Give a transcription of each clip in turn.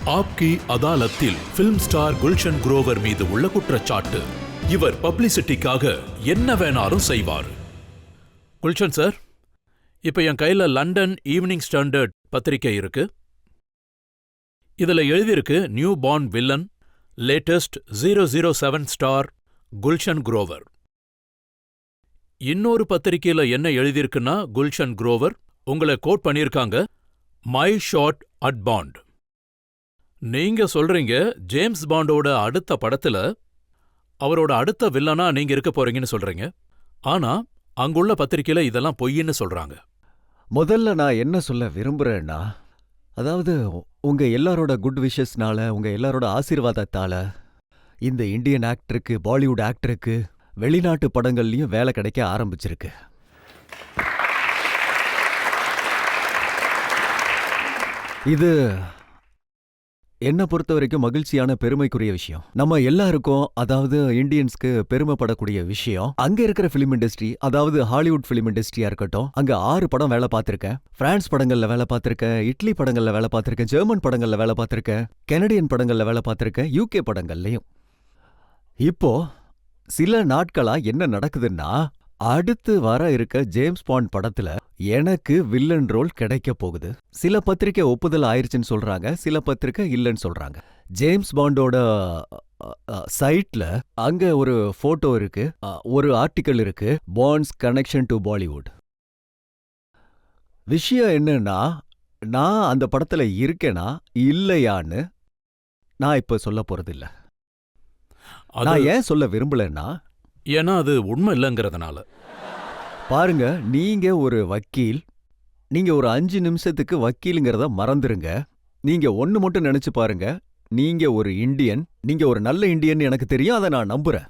ஆப்கி அதாலத்தில் film star Gulshan grower மீது உள்ள குற்றச்சாட்டு. இவர் பப்ளிசிட்டிக்காக என்ன வேணாலும் செய்வார். குல்ஷன் சார், இப்ப என் கையில லண்டன் ஈவினிங் ஸ்டாண்டர்ட் பத்திரிகை இருக்கு. இதுல எழுதியிருக்கு new born villain, latest 007 star Gulshan grower. இன்னொரு பத்திரிகையில என்ன எழுதியிருக்குன்னா, குல்ஷன் குரோவர் உங்களை கோட் பண்ணியிருக்காங்க, மை ஷாட் அட் பாண்ட். நீங்க சொல்றீங்க ஜேம்ஸ் பாண்டோட அடுத்த படத்துல அவரோட அடுத்த வில்லனா நீங்க இருக்க போறீங்கன்னு சொல்றீங்க. ஆனா அங்குள்ள பத்திரிகையில இதெல்லாம் பொய்ன்னு சொல்றாங்க. முதல்ல நான் என்ன சொல்ல விரும்புறேன்னா, அதாவது உங்க எல்லாரோட குட் விஷஸ்னால, உங்க எல்லாரோட ஆசீர்வாதத்தால இந்த இந்தியன் ஆக்டருக்கு, பாலிவுட் ஆக்டருக்கு வெளிநாட்டு படங்கள்லயும் வேலை கிடைக்க ஆரம்பிச்சிருக்கு. இது என்ன பொறுத்த வரைக்கும் மகிழ்ச்சியான பெருமைக்குரிய விஷயம். நம்ம எல்லாருக்கும், அதாவது இந்தியன்ஸ்க்கு பெருமைப்படக்கூடிய விஷயம். அங்க இருக்கிற பிலிம் இண்டஸ்ட்ரி, அதாவது ஹாலிவுட் பிலிம் இண்டஸ்ட்ரியா இருக்கட்டும், அங்க 6 படம் வேலை பார்த்திருக்கேன். பிரான்ஸ் படங்கள்ல வேலை பார்த்திருக்கேன், இட்லி படங்கள்ல வேலை பார்த்திருக்கேன், ஜெர்மன் படங்கள்ல வேலை பார்த்திருக்கேன், கெனடியன் படங்கள்ல வேலை பார்த்திருக்கேன், யூகே படங்கள்லயும். இப்போ சில நாட்களா என்ன நடக்குதுன்னா, அடுத்து வர இருக்க ஜேம்ஸ் பாண்ட் படத்துல எனக்கு வில்லன் ரோல் கிடைக்க போகுது. சில பத்திரிக்கை ஒப்புதல் ஆயிருச்சுன்னு சொல்றாங்க, சில பத்திரிக்கை இல்லைன்னு சொல்றாங்க. ஜேம்ஸ் பாண்டோட சைட்ல அங்க ஒரு போட்டோ இருக்கு, ஒரு ஆர்டிக்கல் இருக்கு, பாண்ட்ஸ் கனெக்ஷன் டு பாலிவுட். விஷயம் என்னன்னா, நான் அந்த படத்துல இருக்கேனா இல்லையான்னு நான் இப்ப சொல்ல போறதில்ல. நான் ஏன் சொல்ல விரும்பலன்னா, ஏன்னா அது உண்மை இல்லைங்கிறதுனால. பாருங்க, நீங்க ஒரு வக்கீல், நீங்க ஒரு 5 நிமிஷத்துக்கு வக்கீலுங்கிறத மறந்துருங்க. நீங்க ஒன்னு மட்டும் நினைச்சு பாருங்க, நீங்க ஒரு இந்தியன், நீங்க ஒரு நல்ல இந்தியன் எனக்கு தெரியும், அதை நான் நம்புறேன்.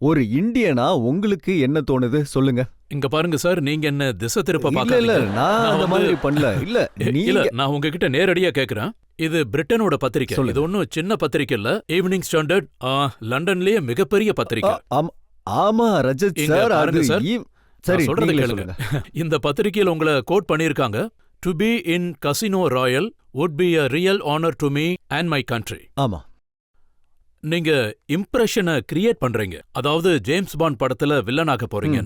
ஒரு இந்தியனா உங்களுக்கு என்ன தோணுது சொல்லுங்க. இங்க பாருங்க சார், நீங்க என்ன திசை திருப்ப பாக்க. இல்ல, நான் அந்த மாதிரி பண்ணல. இல்ல, நான் உங்ககிட்ட நேரடியா கேக்குறேன். இது பிரிட்டனோட பத்திரிக்கை, இது ஒன்னும் சின்ன பத்திரிக்கை இல்ல. ஈவினிங் ஸ்டாண்டர்ட் லண்டன்லயே மிகப்பெரிய பத்திரிக்கை. ஆமா ரஜத் சார், அது சரி சொல்றத கேளுங்க. இந்த பத்திரிக்கையில உங்களை கோட் பண்ணிருக்காங்க, to be in casino Royal would be a real honor to me and my country. ஆமா, நீங்க இம்ப்ரெஷனை கிரியேட் பண்றீங்க, அதாவது ஜேம்ஸ் பாண்ட் படத்துல வில்லனாக போறீங்க.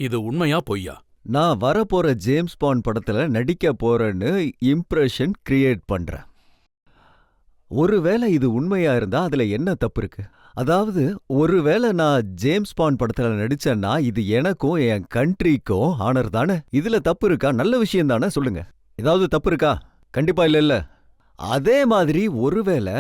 இது உண்மையா பொய்யா? நான் வரப்போற ஜேம்ஸ் பாண்ட் படத்துல நடிக்க போறேன்னு இம்ப்ரெஷன் கிரியேட் பண்றேன். ஒருவேளை இது உண்மையா இருந்தா அதுல என்ன தப்பு இருக்கு? அதாவது ஒருவேளை நான் ஜேம்ஸ் பாண்ட் படத்துல நடிச்சேன்னா இது எனக்கும் என் கண்ட்ரிக்கும் ஆனர் தானே. இதுல தப்பு இருக்கா? நல்ல விஷயம் தானே, சொல்லுங்க. ஏதாவது தப்பு இருக்கா? கண்டிப்பா இல்ல. அதே மாதிரி ஒருவேளை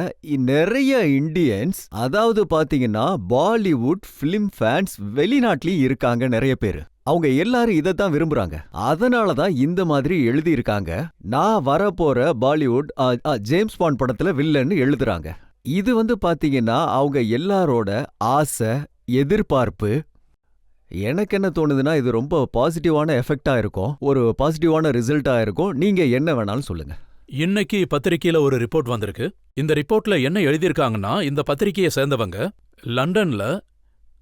நிறைய இந்தியன்ஸ், அதாவது பாத்தீங்கன்னா பாலிவுட் பிலிம் ஃபேன்ஸ் வெளிநாட்டிலயும் இருக்காங்க நிறைய பேரு. அவங்க எல்லாரும் இதைத்தான் விரும்புறாங்க. அதனாலதான் இந்த மாதிரி எழுதி இருக்காங்க, நான் வரப்போற பாலிவுட் ஜேம்ஸ் பாண்ட் படத்துல வில்லன்னு எழுதுறாங்க. இது பாத்தீங்கன்னா அவங்க எல்லாரோட ஆசை, எதிர்பார்ப்பு. எனக்கு என்ன தோணுதுன்னா, இது ரொம்ப பாசிட்டிவான எஃபெக்டா இருக்கும், ஒரு பாசிட்டிவான ரிசல்ட்டா இருக்கும். நீங்க என்ன வேணாலும் சொல்லுங்க. இன்னைக்கு பத்திரிக்கையில ஒரு ரிப்போர்ட் வந்திருக்கு. இந்த ரிப்போர்ட்ல என்ன எழுதியிருக்காங்கன்னா, இந்த பத்திரிகையை சேர்ந்தவங்க லண்டன்ல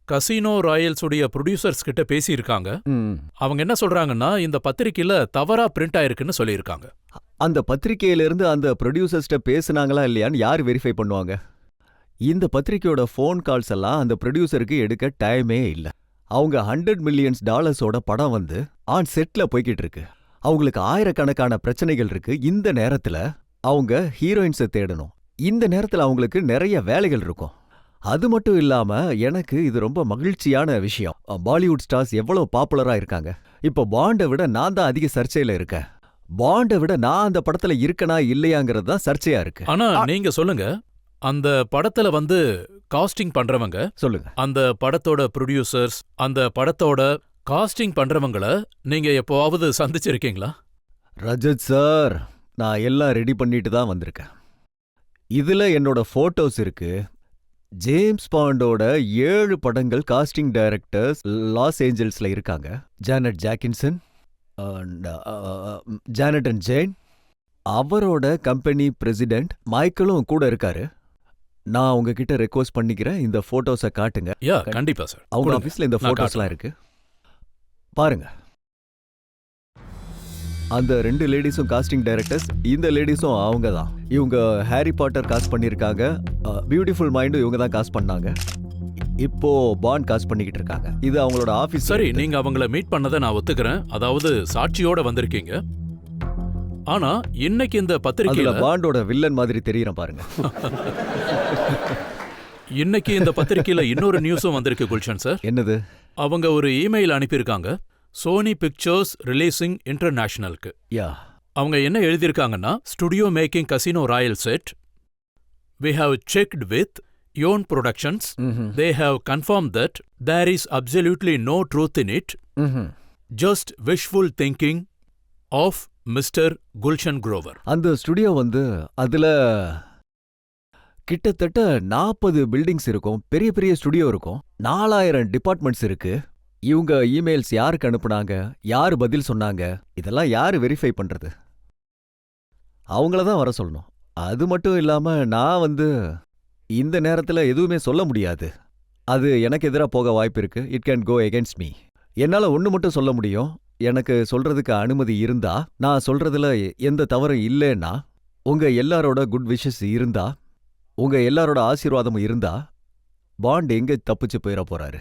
கசினோ ராயல்ஸ் உடைய ப்ரொடியூசர்ஸ் கிட்ட பேசியிருக்காங்க. அவங்க என்ன சொல்றாங்கன்னா, இந்த பத்திரிக்கையில தவறா பிரிண்ட் ஆயிருக்குன்னு சொல்லியிருக்காங்க. அந்த பத்திரிகையிலிருந்து அந்த ப்ரொடியூசர்ஸ்ட பேசுனாங்களா இல்லையான்னு யார் வெரிஃபை பண்ணுவாங்க? இந்த பத்திரிகையோட ஃபோன் கால்ஸ் எல்லாம் அந்த ப்ரொடியூசருக்கு எடுக்க டைமே இல்ல. அவங்க $100 மில்லியன் படம் ஆன் செட்ல போய்கிட்டு இருக்கு. அவங்களுக்கு ஆயிரக்கணக்கான பிரச்சனைகள் இருக்கு. இந்த நேரத்துல அவங்க ஹீரோயின்ஸை தேடணும். இந்த நேரத்துல அவங்களுக்கு நிறைய வேலைகள் இருக்கும். அது மட்டும் இல்லாம எனக்கு இது ரொம்ப மகிழ்ச்சியான விஷயம். பாலிவுட் ஸ்டார்ஸ் எவ்வளவு பாப்புலரா இருக்காங்க. இப்ப பாண்டை விட நான் தான் அதிக சர்ச்சையில இருக்கேன். பாண்டை விட நான் அந்த படத்துல இருக்கனா இல்லையாங்கிறது தான் சர்ச்சையா இருக்கு. ஆனா நீங்க சொல்லுங்க, அந்த படத்துல காஸ்டிங் பண்றவங்க, சொல்லுங்க, அந்த படத்தோட ப்ரொடியூசர்ஸ், அந்த படத்தோட காஸ்டிங் பண்றவங்கள நீங்க எப்போவாவது சந்திச்சிருக்கீங்களா? ரஜத் சார், நான் எல்லாம் ரெடி பண்ணிட்டு தான் வந்திருக்கேன். இதுல என்னோட போட்டோஸ் இருக்கு. ஜேம்ஸ் பாண்டோட 7 படங்கள் காஸ்டிங் டைரக்டர்ஸ் லாஸ் ஏஞ்சல்ஸ்ல இருக்காங்க. ஜானட் ஜாக்கின்சன், ஜானட் அண்ட் ஜேன், அவரோட கம்பெனி பிரசிடென்ட் மைக்கேலும் கூட இருக்காரு. நான் உங்ககிட்ட ரெக்வஸ்ட் பண்ணிக்கிறேன், இந்த போட்டோஸை காட்டுங்க. கண்டிப்பா சார். அவங்க ஆபீஸ்ல இந்த போட்டோஸ்லாம் இருக்கு, பாருங்க. அந்த 2 லேடிஸும் காஸ்டிங் டைரக்டர்ஸ், இந்த லேடிஸும் அவங்க தான். இவங்க ஹாரி பாட்டர் காஸ்ட் பண்ணியிருக்காங்க, பியூட்டிஃபுல் மைண்டும் இவங்க தான் காஸ்ட் பண்ணாங்க. இப்போ பாண்ட் காஸ்ட் பண்ணிக்கிட்டு இருக்காங்க. இது அவங்களோட ஆபீஸ். சரி, நீங்க அவங்கள மீட் பண்ணதை நான் ஒத்துக்கிறேன். அதாவது சாட்சியோட வந்திருக்கீங்க. ஆனா இன்னைக்கு இந்த அதுல பத்திரிக்கையில பாண்டோட வில்லன் மாதிரி தெரியறேன் பாருங்க. இன்னைக்கு இந்த பத்திரிக்கையில இன்னொரு நியூஸும் வந்திருக்கு குல்ஷன் சார். என்னது? அவங்க ஒரு இமெயில் அனுப்பியிருக்காங்க சோனி பிக்சர்ஸ் ரிலீசிங் இன்டர்நேஷனலுக்கு. யா. அவங்க என்ன எழுதியிருக்காங்கன்னா, studio making Casino Royale set, we have checked with Yon Productions. They have confirmed that there is absolutely no truth in it. Just wishful thinking of Mr. Gulshan Grover. அந்த studio வந்து அதுல கிட்டத்தட்ட 40 buildings இருக்கும், பெரிய பெரிய studio இருக்கும், 4000 departments இருக்கு. இவங்க இமெயில்ஸ் யாருக்கு அனுப்புனாங்க, யாரு பதில் சொன்னாங்க, இதெல்லாம் யாரு வெரிஃபை பண்றது? அவங்கள தான் வர சொல்லணும். அது மட்டும் இல்லாம நான் வந்து இந்த நேரத்துல எதுவுமே சொல்ல முடியாது. அது எனக்கு எதிராக போக வாய்ப்பு இருக்கு. It can go against me. என்னால ஒண்ணு மட்டும் சொல்ல முடியும். எனக்கு சொல்றதுக்கு அனுமதி இருந்தா, நான் சொல்றதுல எந்த தவறும் இல்லைன்னா, உங்க எல்லாரோட குட் விஷஸ் இருந்தா, உங்க எல்லாரோட ஆசீர்வாதமும் இருந்தா, பாண்ட் எங்க தப்பிச்சு போயிட போறாரு?